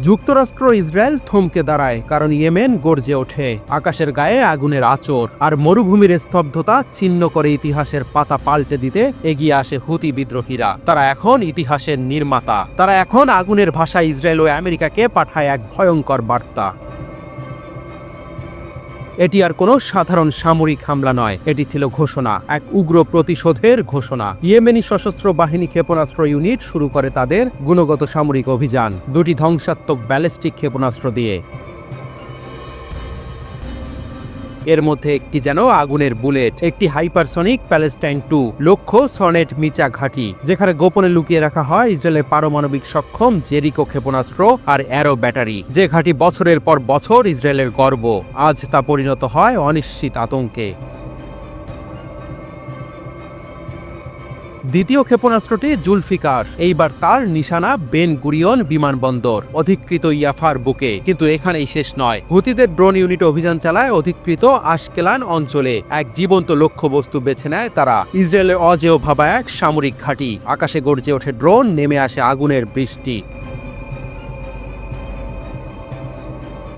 যুক্তরাষ্ট্র ইসরায়েল থমকে দাঁড়ায়, কারণ ইয়েমেন গর্জে ওঠে। আকাশের গায়ে আগুনের আঁচড় আর মরুভূমির স্তব্ধতা ছিন্ন করে ইতিহাসের পাতা পাল্টে দিতে এগিয়ে আসে হুতি বিদ্রোহীরা। তারা এখন ইতিহাসের নির্মাতা। তারা এখন আগুনের ভাষায় ইসরায়েল ও আমেরিকাকে পাঠায় এক ভয়ঙ্কর বার্তা। এটি আর কোনো সাধারণ সামরিক হামলা নয়, এটি ছিল ঘোষণা, এক উগ্র প্রতিশোধের ঘোষণা। ইয়েমেনি সশস্ত্র বাহিনী ক্ষেপণাস্ত্র ইউনিট শুরু করে তাদের গুণগত সামরিক অভিযান, দুটি ধ্বংসাত্মক ব্যালিস্টিক ক্ষেপণাস্ত্র দিয়ে। এর মধ্যে একটি যেন আগুনের বুলেট, একটি হাইপারসনিক প্যালেস্টাইন 2, লক্ষ্য সনেট মিচা ঘাঁটি, যেখানে গোপনে লুকিয়ে রাখা হয় ইসরায়েলের পারমাণবিক সক্ষম জেরিকো ক্ষেপণাস্ত্র আর অ্যারো ব্যাটারি। যে ঘাঁটি বছরের পর বছর ইসরায়েলের গর্ব, আজ তা পরিণত হয় অনিশ্চিত আতঙ্কে। দ্বিতীয় ক্ষেপণাস্ত্রটি জুলফিকার। এইবার তার নিশানা বেন গুরিয়ন বিমানবন্দর, অধিকৃত ইয়াফার বুকে। কিন্তু এখানেই শেষ নয়। হুতিদের ড্রোন ইউনিট অভিযান চালায় অধিকৃত আশকেলান অঞ্চলে। এক জীবন্ত লক্ষ্যবস্তু বেছে নেয় তারা, ইসরায়েলের অজেয় ভাবা এক সামরিক ঘাঁটি। আকাশে গর্জে ওঠে ড্রোন, নেমে আসে আগুনের বৃষ্টি।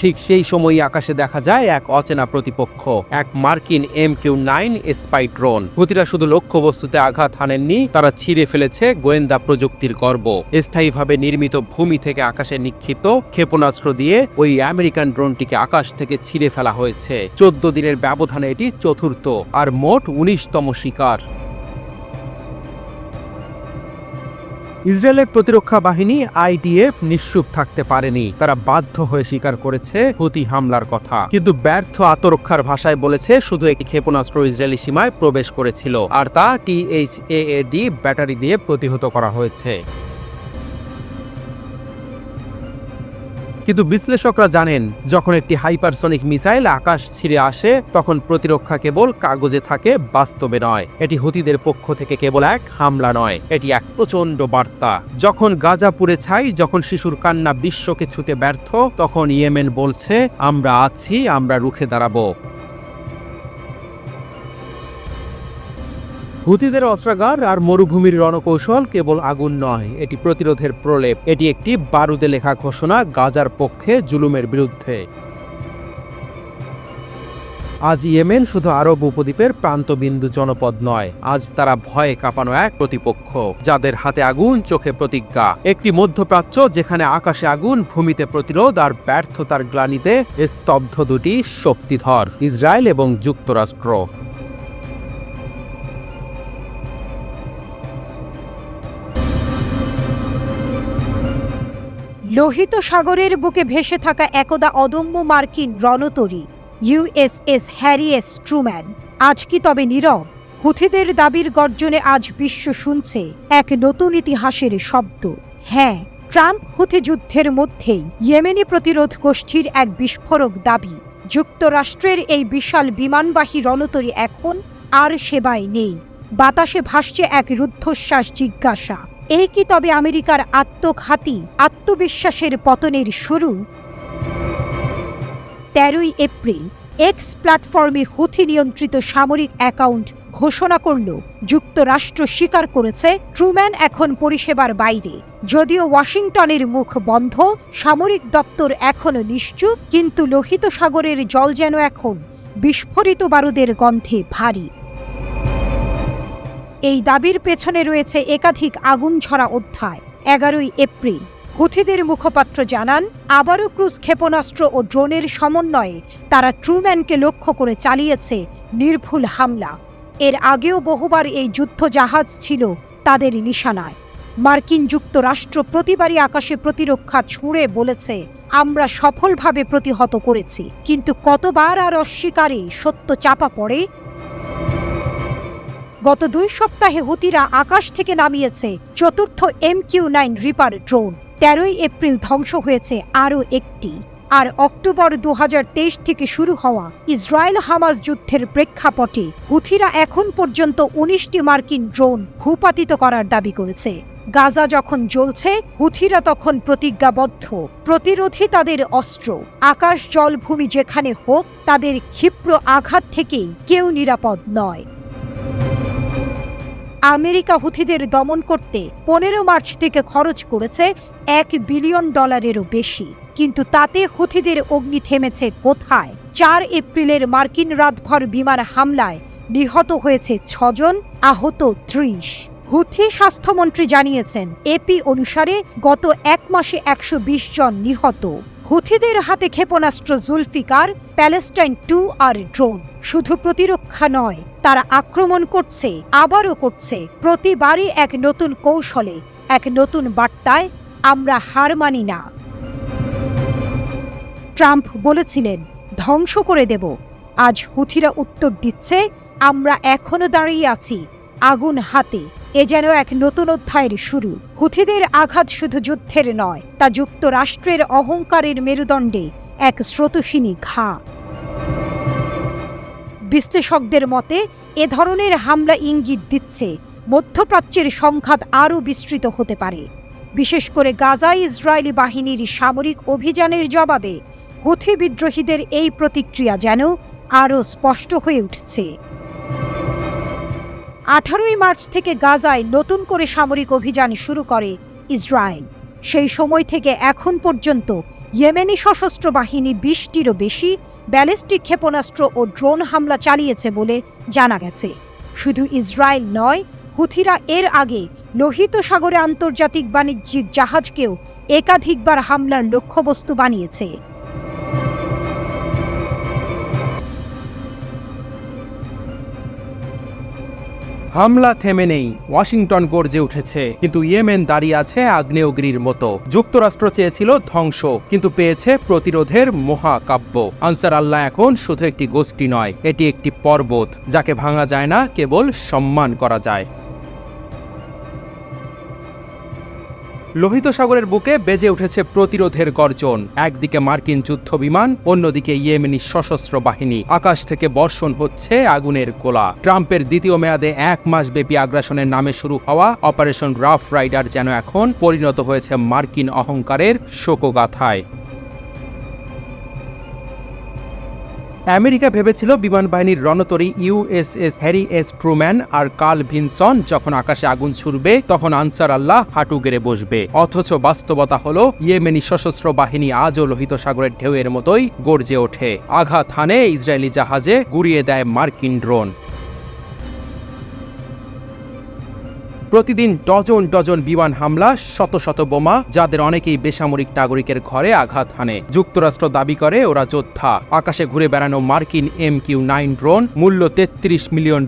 ঠিক সেই সময়ই আকাশে দেখা যায় এক অচেনা প্রতিপক্ষ, এক মার্কিন MQ-9 স্পাই ড্রোন। হুতিরা শুধু লক্ষ্যবস্তুতে আঘাত হানেননি, তারা ছিঁড়ে ফেলেছে গোয়েন্দা প্রযুক্তির গর্ব। স্থায়ীভাবে নির্মিত ভূমি থেকে আকাশে নিক্ষিপ্ত ক্ষেপণাস্ত্র দিয়ে ওই আমেরিকান ড্রোনটিকে আকাশ থেকে ছিঁড়ে ফেলা হয়েছে। 14 দিনের ব্যবধানে এটি চতুর্থ আর মোট 19তম শিকার। ইসরায়েলের প্রতিরক্ষা বাহিনী IDF নিশ্চুপ থাকতে পারেনি। তারা বাধ্য হয়ে স্বীকার করেছে হুতি হামলার কথা, কিন্তু ব্যর্থ আত্মরক্ষার ভাষায় বলেছে শুধু একটি ক্ষেপণাস্ত্র ইসরায়েলি সীমায় প্রবেশ করেছিল, আর তা THAAD ব্যাটারি দিয়ে প্রতিহত করা হয়েছে। কিন্তু বিশ্লেষকরা জানেন, যখন একটি হাইপারসনিক মিসাইল আকাশ ছিঁড়ে আসে, তখন প্রতিরক্ষা কেবল কাগজে থাকে, বাস্তবে নয়। এটি হুতিদের পক্ষ থেকে কেবল এক হামলা নয়, এটি এক প্রচণ্ড বার্তা। যখন গাজা পুড়ে ছাই, যখন শিশুর কান্না বিশ্বকে ছুঁতে ব্যর্থ, তখন ইয়েমেন বলছে, আমরা আছি, আমরা রুখে দাঁড়াবো। হুতিদের অস্ত্রাগার আর মরুভূমির রণকৌশল কেবল আগুন নয়, এটি প্রতিরোধের প্রলেপ। এটি একটি বারুদে লেখা ঘোষণা গাজার পক্ষে, জুলুমের বিরুদ্ধে। আজ ইয়েমেন শুধু আরব উপদ্বীপের প্রান্তবিন্দু জনপদ নয়, আজ তারা ভয়ে কাঁপানো এক প্রতিপক্ষ, যাদের হাতে আগুন, চোখে প্রতিজ্ঞা। একটি মধ্যপ্রাচ্য যেখানে আকাশে আগুন, ভূমিতে প্রতিরোধ আর ব্যর্থতার গ্লানিতে স্তব্ধ দুটি শক্তিধর, ইসরায়েল এবং যুক্তরাষ্ট্র। লোহিত সাগরের বুকে ভেসে থাকা একদা অদম্য মার্কিন রণতরী USS হ্যারি এস ট্রুম্যান আজ কি তবে নীরব? হুথিদের দাবির গর্জনে আজ বিশ্ব শুনছে এক নতুন ইতিহাসের শব্দ। হ্যাঁ, ট্রাম্প হুথি যুদ্ধের মধ্যেই ইয়েমেনি প্রতিরোধ গোষ্ঠীর এক বিস্ফোরক দাবি, যুক্তরাষ্ট্রের এই বিশাল বিমানবাহী রণতরী এখন আর সেবায় নেই। বাতাসে ভাসছে এক রুদ্ধশ্বাস জিজ্ঞাসা, এই কি তবে আমেরিকার আত্মঘাতী আত্মবিশ্বাসের পতনের শুরু? 13ই এপ্রিল এক্স প্ল্যাটফর্মে হুথি নিয়ন্ত্রিত সামরিক অ্যাকাউন্ট ঘোষণা করল, যুক্তরাষ্ট্র স্বীকার করেছে ট্রুম্যান এখন পরিষেবার বাইরে। যদিও ওয়াশিংটনের মুখ বন্ধ, সামরিক দপ্তর এখনো নিশ্চুপ, কিন্তু লোহিত সাগরের জল যেন এখন বিস্ফোরিত বারুদের গন্ধে ভারী। এই দাবির পেছনে রয়েছে একাধিক আগুনঝরা অধ্যায়। 11ই এপ্রিল হুথিদের মুখপাত্র জানান, আবারও ক্রুজ ক্ষেপণাস্ত্র ও ড্রোনের সমন্বয়ে তারা ট্রুম্যানকে লক্ষ্য করে চালিয়েছে নির্ভুল হামলা। এর আগেও বহুবার এই যুদ্ধজাহাজ ছিল তাদের নিশানায়। মার্কিন যুক্তরাষ্ট্র প্রতিবারই আকাশে প্রতিরক্ষা ছুঁড়ে বলেছে, আমরা সফলভাবে প্রতিহত করেছি। কিন্তু কতবার আর অস্বীকারে সত্য চাপা পড়ে? গত 2 সপ্তাহে হুতিরা আকাশ থেকে নামিয়েছে চতুর্থ MQ-9 রিপার ড্রোন। 13ই এপ্রিল ধ্বংস হয়েছে আরও একটি। আর অক্টোবর 2023 থেকে শুরু হওয়া ইসরায়েল হামাস যুদ্ধের প্রেক্ষাপটে হুথিরা এখন পর্যন্ত 19টি মার্কিন ড্রোন ভূপাতিত করার দাবি করেছে। গাজা যখন জ্বলছে, হুথিরা তখন প্রতিজ্ঞাবদ্ধ, প্রতিরোধী তাদের অস্ত্র। আকাশ, জল, ভূমি যেখানে হোক, তাদের ক্ষিপ্র আঘাত থেকেই কেউ নিরাপদ নয়। আমেরিকা হুথিদের দমন করতে 15 মার্চ থেকে খরচ করেছে $1 বিলিয়ন বেশি, কিন্তু তাতে হুথিদের অগ্নি থেমেছে কোথায়? 4 এপ্রিলের মার্কিন রাতভর বিমান হামলায় নিহত হয়েছে 6 জন, আহত 30। হুথি স্বাস্থ্যমন্ত্রী জানিয়েছেন, এপি অনুসারে গত 1 মাসে 120 জন নিহত। হুথিদের হাতে ক্ষেপণাস্ত্র জুলফিকার, প্যালেস্টাইন 2 আর ড্রোন। শুধু প্রতিরক্ষা নয়, তারা আক্রমণ করছে, আবারও করছে, প্রতিবারই এক নতুন কৌশলে, এক নতুন বার্তায়, আমরা হার মানি না। ট্রাম্প বলেছিলেন, ধ্বংস করে দেব। আজ হুথিরা উত্তর দিচ্ছে, আমরা এখনো দাঁড়িয়ে আছি, আগুন হাতে। এ যেন এক নতুন অধ্যায়ের শুরু। হুথিদের আঘাত শুধু যুদ্ধের নয়, তা যুক্তরাষ্ট্রের অহংকারের মেরুদণ্ডে এক স্রোতস্বিনী ঘা। বিশ্লেষকদের মতে এ ধরনের হামলা ইঙ্গিত দিচ্ছে মধ্যপ্রাচ্যের সংঘাত আরও বিস্তৃত হতে পারে। বিশেষ করে গাজায় ইসরায়েলি বাহিনীর সামরিক অভিযানের জবাবে হুথি বিদ্রোহীদের এই প্রতিক্রিয়া যেন আরও স্পষ্ট হয়ে উঠছে। 18 মার্চ থেকে গাজায় নতুন করে সামরিক অভিযান শুরু করে ইসরায়েল। সেই সময় থেকে এখন পর্যন্ত ইয়েমেনি সশস্ত্র বাহিনী 20টিরও বেশি ব্যালিস্টিক ক্ষেপণাস্ত্র ও ড্রোন হামলা চালিয়েছে বলে জানা গেছে। শুধু ইসরায়েল নয়, হুথিরা এর আগে লোহিত সাগরে আন্তর্জাতিক বাণিজ্যিক জাহাজকেও একাধিকবার হামলার লক্ষ্যবস্তু বানিয়েছে। হামলা থেমে নেই, ওয়াশিংটন গর্জে উঠেছে, কিন্তু ইয়েমেন দাঁড়িয়ে আছে আগ্নেয়গিরির মতো। যুক্তরাষ্ট্র চেয়েছিল ধ্বংস, কিন্তু পেয়েছে প্রতিরোধের মহাকাব্য। আনসার আল্লাহ এখন শুধু একটি গোষ্ঠী নয়, এটি একটি পর্বত, যাকে ভাঙা যায় না, কেবল সম্মান করা যায়। লোহিত সাগরের বুকে বেজে উঠেছে প্রতিরোধের গর্জন। একদিকে মার্কিন যুদ্ধ বিমান, অন্যদিকে ইয়েমেনি সশস্ত্র বাহিনী। আকাশ থেকে বর্ষণ হচ্ছে আগুনের গোলা। ট্রাম্পের দ্বিতীয় মেয়াদে 1 মাস ব্যাপী আগ্রাসনের নামে শুরু হওয়া অপারেশন রাফ রাইডার যেন এখন পরিণত হয়েছে মার্কিন অহংকারের শোকগাথায়। আমেরিকা ভেবেছিল বিমান বাহিনীর রণতরী ইউএসএস হ্যারি এস ট্রুম্যান আর কার্ল ভিনসন যখন আকাশে আগুন ছুড়বে তখন আনসার আল্লাহ হাঁটু গেড়ে বসবে। অথচ বাস্তবতা হলো ইয়েমেনি সশস্ত্র বাহিনী আজও লোহিত সাগরের ঢেউয়ের মতোই গর্জে ওঠে। আঘাত হানে ইসরায়েলি জাহাজে, গুড়িয়ে দেয় মার্কিন ড্রোন। প্রতিদিন ডজন ডজন বিমান হামলা, শত শত বোমা, যাদের অনেকেই বেসামরিক নাগরিকের ঘরে আঘাত হানে। যুক্তরাষ্ট্র দাবি করে ওরা যোদ্ধা। আকাশে ঘুরে বেড়ানো মার্কিন MQ-9 ড্রোন, মূল্য $33 মিলিয়ন,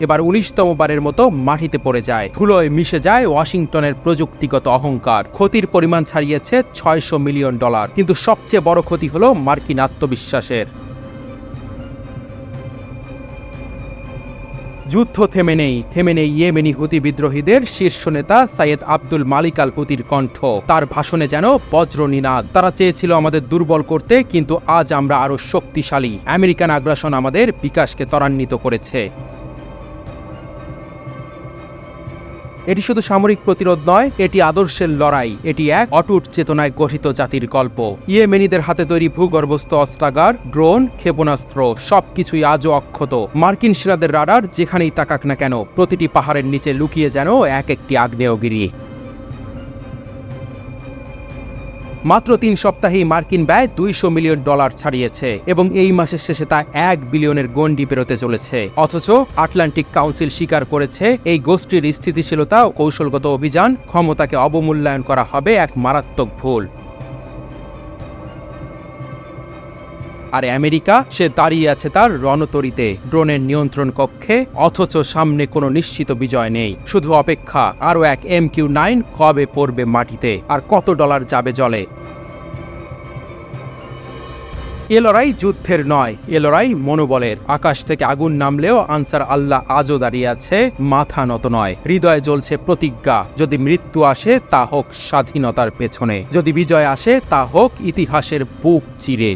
এবার 19তম বারের মতো মাটিতে পড়ে যায়। ধুলোয় মিশে যায় ওয়াশিংটনের প্রযুক্তিগত অহংকার। ক্ষতির পরিমাণ ছাড়িয়েছে $600 মিলিয়ন, কিন্তু সবচেয়ে বড় ক্ষতি হলো মার্কিন আত্মবিশ্বাসের। যুদ্ধ থেমে নেই ইয়েমেনি হুতি বিদ্রোহীদের শীর্ষ নেতা সাইয়েদ আব্দুল মালিক আল হুতির কণ্ঠ। তার ভাষণে যেন বজ্রনিনাদ। তারা চেয়েছিল আমাদের দুর্বল করতে, কিন্তু আজ আমরা আরো শক্তিশালী। আমেরিকান আগ্রাসন আমাদের বিকাশকে ত্বরান্বিত করেছে। এটি শুধু সামরিক প্রতিরোধ নয়, এটি আদর্শের লড়াই। এটি এক অটুট চেতনায় গঠিত জাতির গল্প। ইয়েমেনিদের হাতে তৈরি ভূগর্ভস্থ অস্ত্রাগার, ড্রোন, ক্ষেপণাস্ত্র সবকিছুই আজও অক্ষত। মার্কিন সেনাদের রাডার যেখানেই তাকাক না কেন, প্রতিটি পাহাড়ের নিচে লুকিয়ে যেন এক একটি আগ্নেয়গিরি। মাত্র 3 সপ্তাহেই মার্কিন ব্যয় $200 মিলিয়ন ছাড়িয়েছে, এবং এই মাসের শেষে তা 1 বিলিয়নের গণ্ডি পেরোতে চলেছে। অথচ আটলান্টিক কাউন্সিল স্বীকার করেছে, এই গোষ্ঠীর স্থিতিশীলতা ও কৌশলগত অভিযান ক্ষমতাকে অবমূল্যায়ন করা হবে এক মারাত্মক ভুল। আর আমেরিকা, সে দাঁড়িয়ে আছে তার রণতরীতে, ড্রোনের নিয়ন্ত্রণ কক্ষে, অথচ সামনে কোনো নিশ্চিত বিজয় নেই। শুধু অপেক্ষা, আরও এক MQ-9 কবে পড়বে মাটিতে, আর কত ডলার যাবে জলে। এ লড়াই যুদ্ধের নয়, এ লড়াই মনোবলের। আকাশ থেকে আগুন নামলেও আনসার আল্লাহ আজও দাঁড়িয়ে আছে, মাথা নত নয়। হৃদয়ে জ্বলছে প্রতিজ্ঞা, যদি মৃত্যু আসে তা হোক স্বাধীনতার পেছনে, যদি বিজয় আসে তা হোক ইতিহাসের বুক চিরে।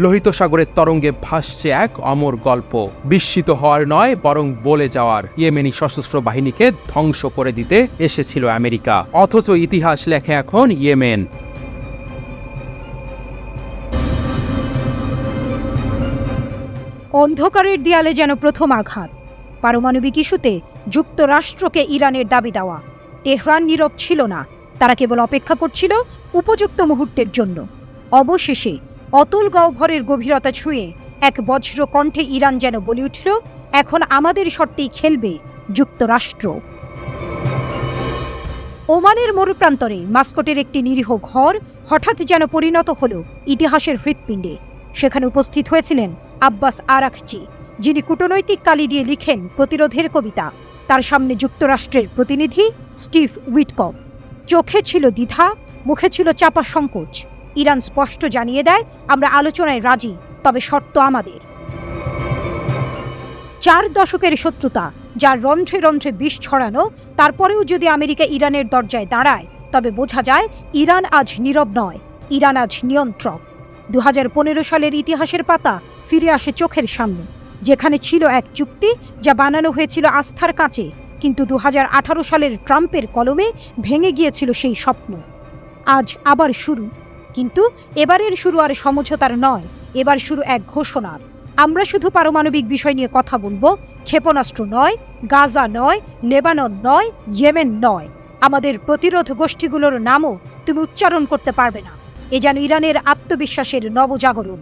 লোহিত সাগরের তরঙ্গে ভাসছে এক অমর গল্প, বিস্মিত হওয়ার নয় বরং বলে যাওয়ার। ইয়েমেনি সশস্ত্র বাহিনীকে ধ্বংস করে দিতে এসেছিল আমেরিকা, অথচ ইতিহাস লেখে এখন ইয়েমেন। অন্ধকারের দেয়ালে যেন প্রথম আঘাত। পারমাণবিক ইস্যুতে যুক্তরাষ্ট্রকে ইরানের দাবি দেওয়া। তেহরান নীরব ছিল না, তারা কেবল অপেক্ষা করছিল উপযুক্ত মুহূর্তের জন্য। অবশেষে অতুল গহ্বরের গভীরতা ছুঁয়ে এক বজ্র কণ্ঠে ইরান যেন বলে উঠল, এখন আমাদের শর্তেই খেলবে যুক্তরাষ্ট্র। ওমানের মরুপ্রান্তরে মাস্কটের একটি নিরীহ ঘর হঠাৎ যেন পরিণত হল ইতিহাসের হৃৎপিণ্ডে। সেখানে উপস্থিত হয়েছিলেন আব্বাস আরাকচি, যিনি কূটনৈতিক কালি দিয়ে লিখেন প্রতিরোধের কবিতা। তার সামনে যুক্তরাষ্ট্রের প্রতিনিধি স্টিভ উইটকফ। চোখে ছিল দ্বিধা, মুখে ছিল চাপা সংকোচ। ইরান স্পষ্ট জানিয়ে দেয়, আমরা আলোচনায় রাজি, তবে শর্ত আমাদের। 4 দশকের শত্রুতা, যার রন্ধ্রে রন্ধ্রে বিষ ছড়ানো, তারপরেও যদি আমেরিকা ইরানের দরজায় দাঁড়ায়, তবে বোঝা যায় ইরান আজ নীরব নয়, ইরান আজ নিয়ন্ত্রক। 2015 সালের ইতিহাসের পাতা ফিরে আসে চোখের সামনে, যেখানে ছিল এক চুক্তি যা বানানো হয়েছিল আস্থার কাঁচে, কিন্তু 2018 সালের ট্রাম্পের কলমে ভেঙে গিয়েছিল সেই স্বপ্ন। আজ আবার শুরু, কিন্তু এবারের শুরু আর সমঝোতার নয়, এবার শুরু এক ঘোষণার। আমরা শুধু পারমাণবিক বিষয় নিয়ে কথা বলবো, ক্ষেপণাস্ত্র নয়, গাজা নয়, লেবানন নয়, ইয়েমেন নয়। আমাদের প্রতিরোধ গোষ্ঠীগুলোর নামও তুমি উচ্চারণ করতে পারবে না। এ যেন ইরানের আত্মবিশ্বাসের নবজাগরণ।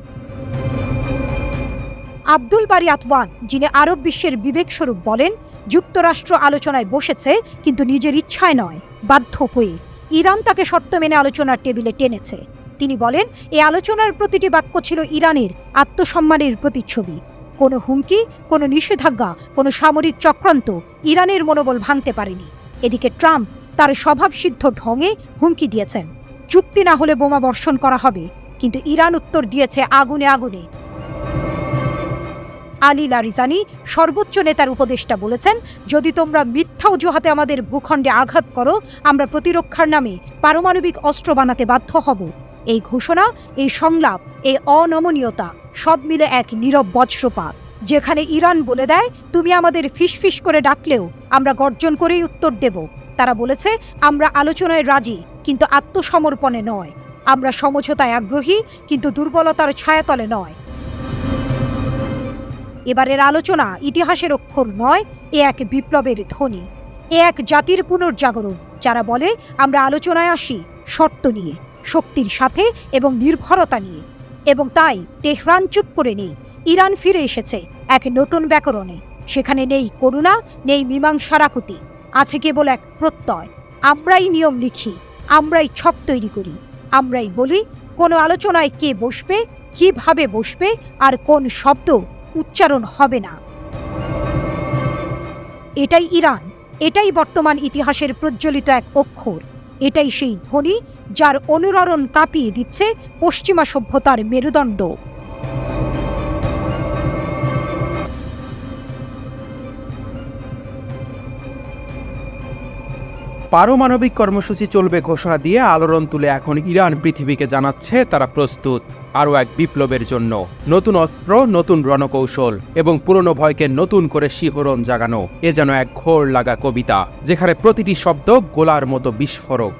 আব্দুল বারি আতওয়ান, যিনি আরব বিশ্বের বিবেকস্বরূপ, বলেন, যুক্তরাষ্ট্র আলোচনায় বসেছে, কিন্তু নিজের ইচ্ছায় নয়, বাধ্য হয়ে। ইরান তাকে শর্ত মেনে আলোচনার টেবিলে টেনেছে। তিনি বলেন, এই আলোচনার প্রতিটি বাক্য ছিল ইরানের আত্মসম্মানের প্রতিচ্ছবি। কোনো হুমকি, কোনো নিষেধাজ্ঞা, কোনো সামরিক চক্রান্ত ইরানের মনোবল ভাঙতে পারেনি। এদিকে ট্রাম্প তার স্বভাবসিদ্ধ ঢঙে হুমকি দিয়েছেন, চুক্তি না হলে বোমা বর্ষণ করা হবে, কিন্তু ইরান উত্তর দিয়েছে আগুনে আগুনে। আলী লারিজানি, সর্বোচ্চ নেতার উপদেষ্টা, বলেছেন, যদি তোমরা মিথ্যা অজুহাতে আমাদের ভূখণ্ডে আঘাত করো, আমরা প্রতিরক্ষার নামে পারমাণবিক অস্ত্র বানাতে বাধ্য হব। এই ঘোষণা, এই সংলাপ, এই অনমনীয়তা সব মিলে এক নীরব বজ্রপাত, যেখানে ইরান বলে দেয়, তুমি আমাদের ফিসফিস করে ডাকলেও আমরা গর্জন করেই উত্তর দেব। তারা বলেছে, আমরা আলোচনায় রাজি, কিন্তু আত্মসমর্পণে নয়। আমরা সমঝোতায় আগ্রহী, কিন্তু দুর্বলতার ছায়াতলে নয়। এবারের আলোচনা ইতিহাসের অক্ষর নয়, এ এক বিপ্লবের ধ্বনি, এ এক জাতির পুনর্জাগরণ, যারা বলে, আমরা আলোচনায় আসি শর্ত নিয়ে, শক্তির সাথে এবং নির্ভরতা নিয়ে। এবং তাই তেহরান চুপ করে নেই। ইরান ফিরে এসেছে এক নতুন ব্যাকরণে। সেখানে নেই করুণা, নেই মীমাংসার আকুতি, আছে কেবল এক প্রত্যয়। আমরাই নিয়ম লিখি, আমরাই ছক তৈরি করি, আমরাই বলি কোনো আলোচনায় কে বসবে, কিভাবে বসবে, আর কোন শব্দ উচ্চারণ হবে না। এটাই ইরান, এটাই বর্তমান ইতিহাসের প্রজ্বলিত এক অক্ষর, এটাই সেই ধ্বনি যার অনুরণন কাঁপিয়ে দিচ্ছে পশ্চিমা সভ্যতার মেরুদণ্ড। পারমাণবিক কর্মসূচি চলবে ঘোষণা দিয়ে আলোড়ন তুলে এখন ইরান পৃথিবীকে জানাচ্ছে তারা প্রস্তুত আরও এক বিপ্লবের জন্য। নতুন অস্ত্র, নতুন রণকৌশল এবং পুরনো ভয়কে নতুন করে শিহরণ জাগানো, এ যেন এক ঘোর লাগা কবিতা, যেখানে প্রতিটি শব্দ গোলার মতো বিস্ফোরক।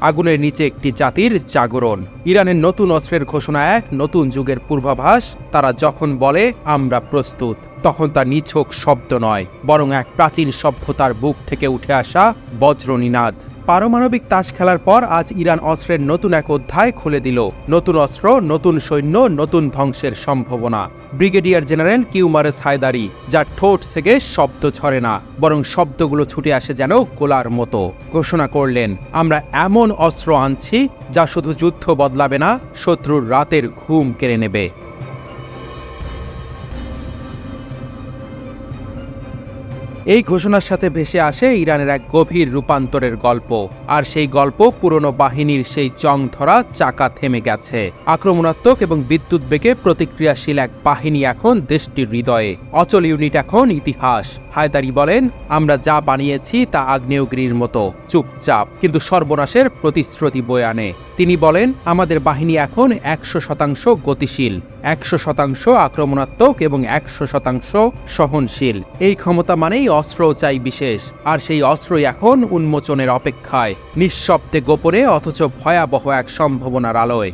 আগুনের নিচে একটি জাতির জাগরণ। ইরানের নতুন অস্ত্রের ঘোষণা এক নতুন যুগের পূর্বাভাস। তারা যখন বলে আমরা প্রস্তুত, তখন তা নিছক শব্দ নয়, বরং এক প্রাচীন সভ্যতার বুক থেকে উঠে আসা বজ্রনিনাদ। পারমাণবিক তাস খেলার পর আজ ইরান অস্ত্রের নতুন এক অধ্যায় খুলে দিল। নতুন অস্ত্র, নতুন সৈন্য, নতুন ধ্বংসের সম্ভাবনা। ব্রিগেডিয়ার জেনারেল কিউমারেস হায়দারি, যার ঠোঁট থেকে শব্দ ছড়ে না, বরং শব্দগুলো ছুটে আসে যেন গোলার মতো, ঘোষণা করলেন, আমরা এমন অস্ত্র আনছি যা শুধু যুদ্ধ বদলাবে না, শত্রুর রাতের ঘুম কেড়ে নেবে। এই ঘোষণার সাথে ভেসে আসে ইরানের এক গভীর রূপান্তরের গল্প। আর সেই গল্প পুরনো বাহিনীর সেই জং ধরা চাকা থেমে গেছে। আক্রমণাত্মক এবং বিদ্যুৎ বেগে প্রতিক্রিয়াশীল এক বাহিনী এখন দেশটির হৃদয়ে। অচল ইউনিট এখন ইতিহাস। হায়দারি বলেন, আমরা যা বানিয়েছি তা আগ্নেয়গিরির মতো চুপচাপ, কিন্তু সর্বনাশের প্রতিশ্রুতি বয়ে আনে। তিনি বলেন, আমাদের বাহিনী এখন 100% গতিশীল, 100% আক্রমণাত্মক এবং 100% সহনশীল। এই ক্ষমতা মানেই অস্ত্র চাই বিশেষ, আর সেই অস্ত্রই এখন উন্মোচনের অপেক্ষায়, নিঃশব্দে গোপনে অথচ ভয়াবহ এক সম্ভাবনার আলোয়।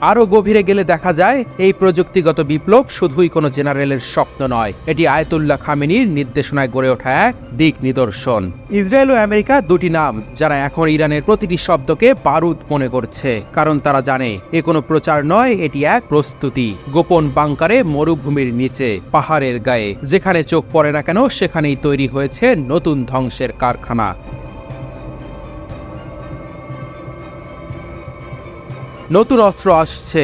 আরও গভীরে গেলে দেখা যায় এই প্রযুক্তিগত বিপ্লব শুধুই কোনো জেনারেলের স্বপ্ন নয়, এটি আয়াতুল্লাহ খামেনির নির্দেশনায় গড়ে ওঠা এক দিক নিদর্শন। ইসরায়েল ও আমেরিকা দুটি নাম যারা এখন ইরানের প্রতিটি শব্দকে বারুদ মনে করছে, কারণ তারা জানে এ কোনো প্রচার নয়, এটি এক প্রস্তুতি। গোপন বাংকারে, মরুভূমির নিচে, পাহাড়ের গায়ে, যেখানে চোখ পড়ে না কেন সেখানেই তৈরি হয়েছে নতুন ধ্বংসের কারখানা। নতুন অস্ত্র আসছে,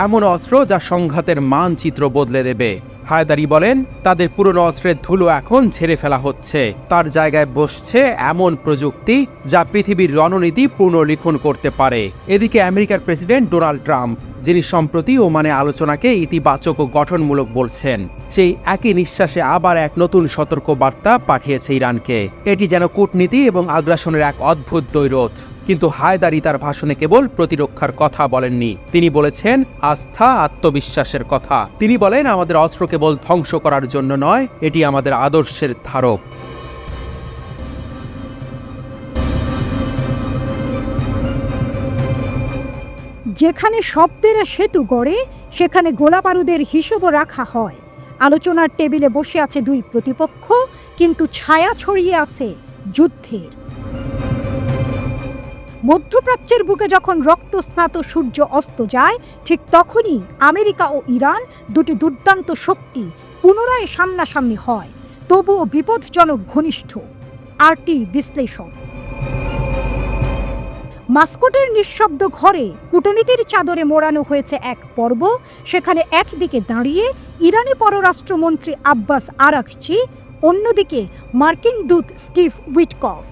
এমন অস্ত্র যা সংঘাতের মানচিত্র বদলে দেবে। হায়দারি বলেন, তাদের পুরনো অস্ত্রের ধুলো এখন ঝেড়ে ফেলা হচ্ছে, তার জায়গায় বসছে এমন প্রযুক্তি যা পৃথিবীর রণনীতি পুনর্লিখন করতে পারে। এদিকে আমেরিকার প্রেসিডেন্ট ডোনাল্ড ট্রাম্প, যিনি সম্প্রতি ওমানে আলোচনাকে ইতিবাচক ও গঠনমূলক বলছেন, সেই একই নিঃশ্বাসে আবার এক নতুন সতর্ক বার্তা পাঠিয়েছে ইরানকে। এটি যেন কূটনীতি এবং আগ্রাসনের এক অদ্ভুত দ্বৈরথ। কিন্তু হায়দারি তার ভাষণে কেবল প্রতিরক্ষার কথা বলেননি, তিনি বলেছেন আস্থা, আত্মবিশ্বাসের কথা। তিনি বলেন, আমাদের অস্ত্র কেবল ধ্বংস করার জন্য নয়, এটি আমাদের আদর্শের ধারক। যেখানে শব্দের সেতু গড়ে সেখানে গোলাবারুদের হিসেবও রাখা হয়। আলোচনার টেবিলে বসে আছে দুই প্রতিপক্ষ, কিন্তু ছায়া ছড়িয়ে আছে যুদ্ধের। মধ্যপ্রাচ্যের বুকে যখন রক্তস্নাত সূর্য অস্ত যায়, ঠিক তখনই আমেরিকা ও ইরান, দুটি দুর্দান্ত শক্তি, পুনরায় সামনাসামনি হয়, তবুও বিপজ্জনক ঘনিষ্ঠ। আরটি বিশ্লেষণ। মাস্কোটের নিঃশব্দ ঘরে কূটনীতির চাদরে মোড়ানো হয়েছে এক পর্ব। সেখানে একদিকে দাঁড়িয়ে ইরানি পররাষ্ট্রমন্ত্রী আব্বাস আরাকচি, অন্যদিকে মার্কিন দূত স্টিভ উইটকফ।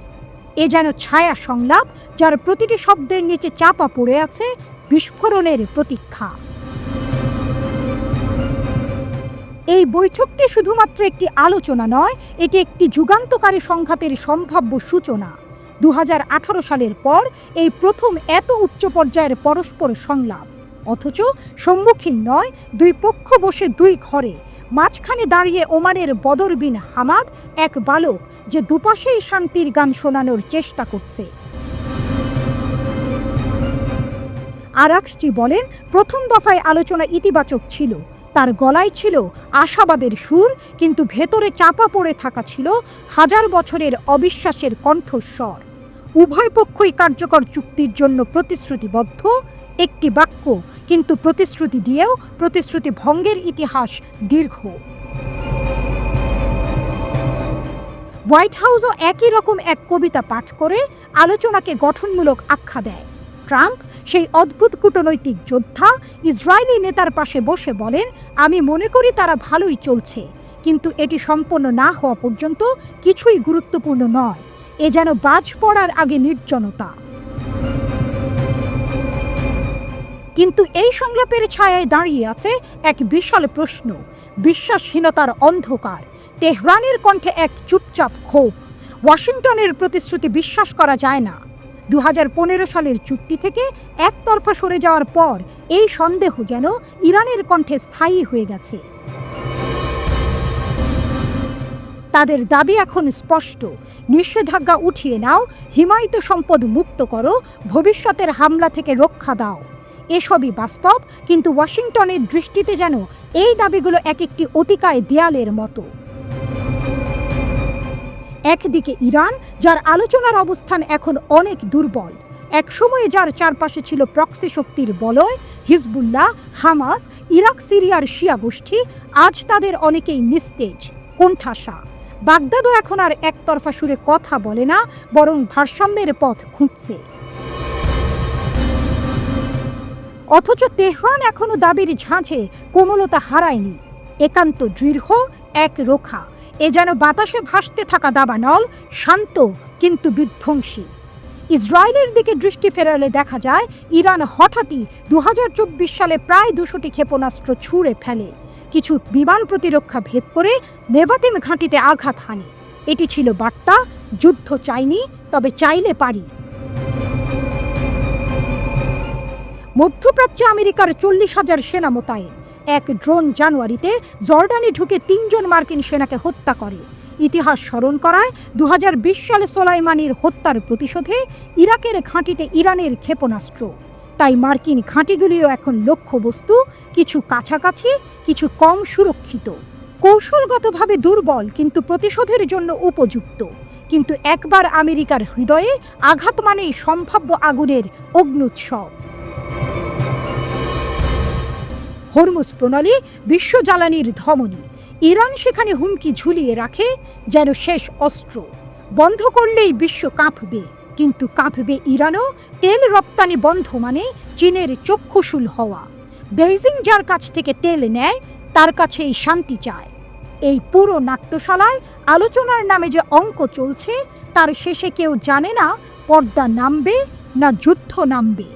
এ যেন ছায়া সংলাপ, যার প্রতিটি শব্দের নিচে চাপা পড়ে আছে বিস্ফোরণের প্রতীক্ষা। এই বৈঠকটি শুধুমাত্র একটি আলোচনা নয়, এটি একটি যুগান্তকারী সংঘাতের সম্ভাব্য সূচনা। 2018 সালের পর এই প্রথম এত উচ্চ পর্যায়ের পরস্পর সংলাপ, অথচ সম্মুখীন নয়, দুই পক্ষ বসে দুই ঘরে। মাঝখানে দাঁড়িয়ে ওমানের বদর বিন হামাদ, এক বালক যে দুপাশেই শান্তির গান শোনানোর চেষ্টা করছে। আরাকচি বলেন, প্রথম দফায় আলোচনা ইতিবাচক ছিল, তার গলায় ছিল আশাবাদের সুর, কিন্তু ভেতরে চাপা পড়ে থাকা ছিল হাজার বছরের অবিশ্বাসের কণ্ঠস্বর। উভয় পক্ষই কার্যকর চুক্তির জন্য প্রতিশ্রুতিবদ্ধ, একটি বাক্য, কিন্তু প্রতিশ্রুতি দিয়েও প্রতিশ্রুতি ভঙ্গের ইতিহাস দীর্ঘ। হোয়াইট হাউসও একই রকম এক কবিতা পাঠ করে আলোচনাকে গঠনমূলক আখ্যা দেয়। ট্রাম্প, সেই অদ্ভুত কূটনৈতিক যোদ্ধা, ইসরায়েলি নেতার পাশে বসে বলেন, আমি মনে করি তারা ভালোই চলছে, কিন্তু এটি সম্পন্ন না হওয়া পর্যন্ত কিছুই গুরুত্বপূর্ণ নয়। এ যেন বাজ পড়ার আগে নির্জনতা। কিন্তু এই সংলাপের ছায়ায় দাঁড়িয়ে আছে এক বিশাল প্রশ্ন, বিশ্বাসহীনতার অন্ধকার। তেহরানের কণ্ঠে এক চুপচাপ ক্ষোভ। ওয়াশিংটনের প্রতিশ্রুতি বিশ্বাস করা যায় না। 2015 সালের চুক্তি থেকে একতরফা সরে যাওয়ার পর এই সন্দেহ যেন ইরানের কণ্ঠে স্থায়ী হয়ে গেছে। তাদের দাবি এখন স্পষ্ট, নিষেধাজ্ঞা উঠিয়ে নাও, হিমায়িত সম্পদ মুক্ত করো, ভবিষ্যতের হামলা থেকে রক্ষা দাও। এসবই বাস্তব, কিন্তু ওয়াশিংটনের দৃষ্টিতে যেন এই দাবিগুলো এক একটি অতিকায় দেয়ালের মতো। একদিকে ইরান, যার আলোচনার অবস্থান এখন অনেক দুর্বল। এক সময়ে যার চারপাশে ছিল প্রক্সি শক্তির বলয়, হিজবুল্লাহ, হামাস, ইরাক সিরিয়ার শিয়া গোষ্ঠী, আজ তাদের অনেকেই নিস্তেজ, কোণঠাসা। বাগদাদও এখন আর একতরফা সুরে কথা বলে না, বরং ভারসাম্যের পথ খুঁজছে। অথচ তেহরান এখনো দাবির ঝাঁঝে কোমলতা হারায়নি, একান্ত দৃঢ়, একরোখা। এ যেন বাতাসে ভাসতে থাকা দাবানল, শান্ত কিন্তু বিধ্বংসী। ইসরায়েলের দিকে দৃষ্টি ফেরালে দেখা যায় ইরান হঠাৎই 2024 সালে প্রায় 200টি ক্ষেপণাস্ত্র ছুঁড়ে ফেলে। কিছু বিমান প্রতিরক্ষা ভেদ করে নেভাতিম ঘাঁটিতে আঘাত হানে। এটি ছিল বার্তা, যুদ্ধ চাইনি, তবে চাইলে পারি। মধ্যপ্রাচ্যে আমেরিকার 40,000 সেনা মোতায়েন। এক ড্রোন জানুয়ারিতে জর্ডানে ঢুকে 3 জন মার্কিন সেনাকে হত্যা করে। ইতিহাস স্মরণ করায় 2020 সালে সোলাইমানির হত্যার প্রতিশোধে ইরাকের ঘাঁটিতে ইরানের ক্ষেপণাস্ত্র। তাই মার্কিন ঘাঁটিগুলিও এখন লক্ষ্যবস্তু, কিছু কাছাকাছি, কিছু কম সুরক্ষিত। কৌশলগতভাবে দুর্বল কিন্তু প্রতিশোধের জন্য উপযুক্ত। কিন্তু একবার আমেরিকার হৃদয়ে আঘাত মানেই সম্ভাব্য আগুনের অগ্ন্যুৎসব। হরমুজ প্রণালী বিশ্ব জ্বালানির ধমনী। ইরান সেখানে হুমকি ঝুলিয়ে রাখে যেন শেষ অস্ত্র। বন্ধ করলেই বিশ্ব কাঁপবে, কিন্তু কাঁপবে ইরানও। তেল রপ্তানি বন্ধ মানে চীনের চক্ষুশূল হওয়া। বেইজিং যার কাছ থেকে তেল নেয় তার কাছেই শান্তি চায়। এই পুরো নাট্যশালায় আলোচনার নামে যে অঙ্ক চলছে তার শেষে কেউ জানে না পর্দা নামবে না যুদ্ধ নামবে।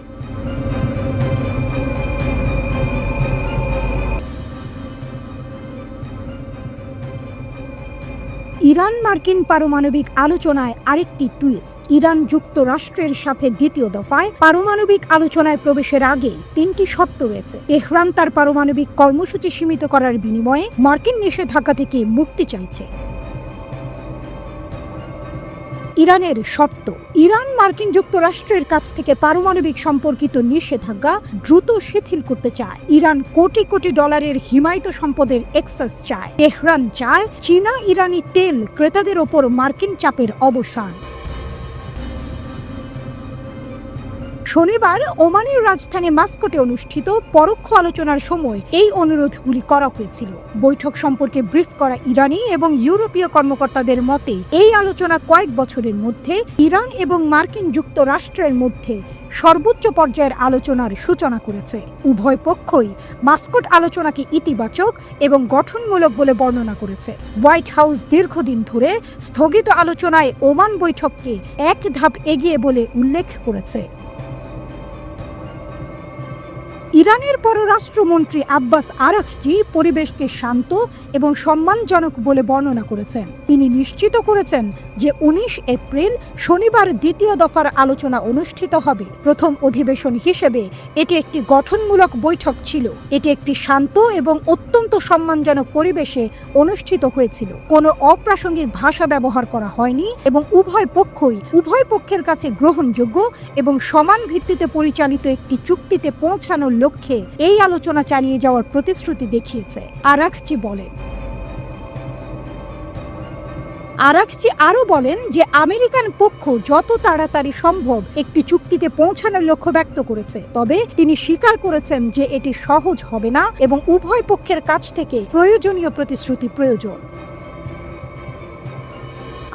ইরান মার্কিন পারমাণবিক আলোচনায় আরেকটি টুইস্ট। ইরান যুক্তরাষ্ট্রের সাথে দ্বিতীয় দফায় পারমাণবিক আলোচনায় প্রবেশের আগে 3টি শর্ত রয়েছে। তেহরান তার পারমাণবিক কর্মসূচি সীমিত করার বিনিময়ে মার্কিন নিষেধাজ্ঞা থেকে মুক্তি চাইছে। ইরানের শর্ত, ইরান মার্কিন যুক্তরাষ্ট্রের কাছ থেকে পারমাণবিক সম্পর্কিত নিষেধাজ্ঞা দ্রুত শিথিল করতে চায়। ইরান কোটি কোটি ডলারের হিমায়িত সম্পদের এক্সেস চায়। তেহরান চায় চীনা ইরানি তেল ক্রেতাদের ওপর মার্কিন চাপের অবসান। শনিবার ওমানের রাজধানী মাস্কটে অনুষ্ঠিত পরোক্ষ আলোচনার সময় এই অনুরোধগুলি করা হয়েছিল। বৈঠক সম্পর্কে ব্রিফ করা ইরানি এবং ইউরোপীয় কর্মকর্তাদের মতে এই আলোচনা কয়েক বছরের মধ্যে ইরান এবং মার্কিন যুক্তরাষ্ট্রের মধ্যে সর্বোচ্চ পর্যায়ের আলোচনার সূচনা করেছে। উভয় পক্ষই মাস্কট আলোচনাকে ইতিবাচক এবং গঠনমূলক বলে বর্ণনা করেছে। হোয়াইট হাউস দীর্ঘদিন ধরে স্থগিত আলোচনায় ওমান বৈঠককে এক ধাপ এগিয়ে বলে উল্লেখ করেছে। ইরানের পররাষ্ট্রমন্ত্রী আব্বাস আরাকচি পরিবেশকে শান্ত এবং সম্মানজনক বলে বর্ণনা করেছেন। তিনি নিশ্চিত করেছেন যে 19 এপ্রিল শনিবার দ্বিতীয় দফার আলোচনা অনুষ্ঠিত হবে। প্রথম অধিবেশন হিসেবে এটি একটি গঠনমূলক বৈঠক ছিল। এটি একটি শান্ত এবং অত্যন্ত সম্মানজনক পরিবেশে অনুষ্ঠিত হয়েছিল। কোনো অপ্রাসঙ্গিক ভাষা ব্যবহার করা হয়নি এবং উভয় পক্ষই উভয় পক্ষের কাছে গ্রহণযোগ্য এবং সমান ভিত্তিতে পরিচালিত একটি চুক্তিতে পৌঁছানোর লক্ষ্যে এই আলোচনা চালিয়ে যাওয়ার প্রতিশ্রুতি দেখিয়েছে, আরাকচি বলেন। আরাকচি আরও বলেন যে আমেরিকান পক্ষ যত তাড়াতাড়ি সম্ভব একটি চুক্তিতে পৌঁছানোর লক্ষ্য ব্যক্ত করেছে, তবে তিনি স্বীকার করেছেন যে এটি সহজ হবে না এবং উভয় পক্ষের কাছ থেকে প্রয়োজনীয় প্রতিশ্রুতি প্রয়োজন।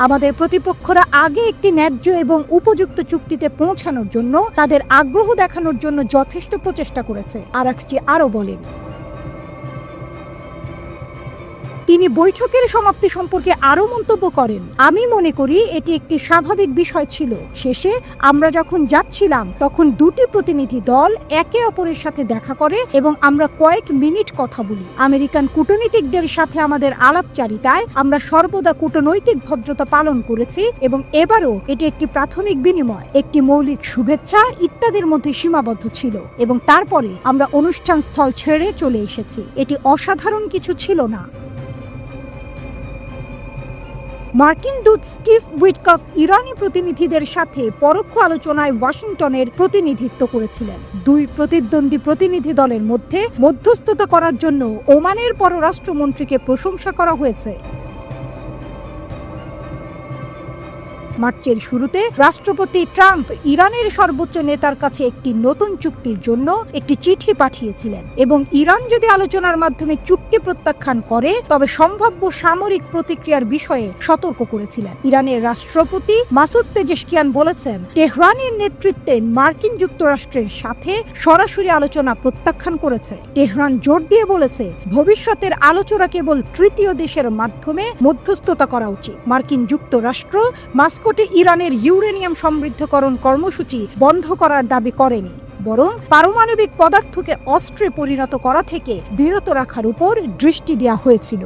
আমাদের প্রতিপক্ষরা আগে একটি ন্যায্য এবং উপযুক্ত চুক্তিতে পৌঁছানোর জন্য তাদের আগ্রহ দেখানোর জন্য যথেষ্ট প্রচেষ্টা করেছে, আরাকচি আরও বলেন। তিনি বৈঠকের সমাপ্তি সম্পর্কে আরও মন্তব্য করেন, আমি মনে করি এটি একটি স্বাভাবিক বিষয় ছিল। শেষে আমরা যখন যাচ্ছিলাম তখন দুটি প্রতিনিধি দল একে অপরের সাথে দেখা করে এবং আমরা কয়েক মিনিট কথা বলি। আমেরিকান কূটনীতিকদের সাথে আমাদের আলাপচারিতায় আমরা সর্বদা কূটনৈতিক ভদ্রতা পালন করেছি এবং এবারও এটি একটি প্রাথমিক বিনিময়, একটি মৌলিক শুভেচ্ছা ইত্যাদির মধ্যে সীমাবদ্ধ ছিল এবং তারপরে আমরা অনুষ্ঠান স্থল ছেড়ে চলে এসেছি। এটি অসাধারণ কিছু ছিল না। মার্কিন দূত স্টিভ উইটকফ ইরানি প্রতিনিধিদের সাথে পরোক্ষ আলোচনায় ওয়াশিংটনের প্রতিনিধিত্ব করেছিলেন। দুই প্রতিদ্বন্দ্বী প্রতিনিধি দলের মধ্যে মধ্যস্থতা করার জন্য ওমানের পররাষ্ট্রমন্ত্রীকে প্রশংসা করা হয়েছে। মার্চের শুরুতে রাষ্ট্রপতি ট্রাম্প ইরানের সর্বোচ্চ নেতার কাছে একটি নতুন চুক্তির জন্য একটি চিঠি পাঠিয়েছিলেন এবং ইরান যদি আলোচনার মাধ্যমে চুক্তি প্রত্যাখ্যান করে তবে সম্ভাব্য সামরিক প্রতিক্রিয়ার বিষয়ে সতর্ক করেছিলেন। ইরানের রাষ্ট্রপতি মাসুদ পেজেশকিয়ান বলেছেন, তেহরানের নেতৃত্বে মার্কিন যুক্তরাষ্ট্রের সাথে সরাসরি আলোচনা প্রত্যাখ্যান করেছে। তেহরান জোর দিয়ে বলেছে, ভবিষ্যতের আলোচনা কেবল তৃতীয় দেশের মাধ্যমে মধ্যস্থতা করা উচিত। মার্কিন যুক্তরাষ্ট্র মাস্কোটে ইরানের ইউরেনিয়াম সমৃদ্ধকরণ কর্মসূচি বন্ধ করার দাবি করেনি, বরং পারমাণবিক পদার্থকে অস্ত্রে পরিণত করা থেকে বিরত রাখার উপর দৃষ্টি দেওয়া হয়েছিল।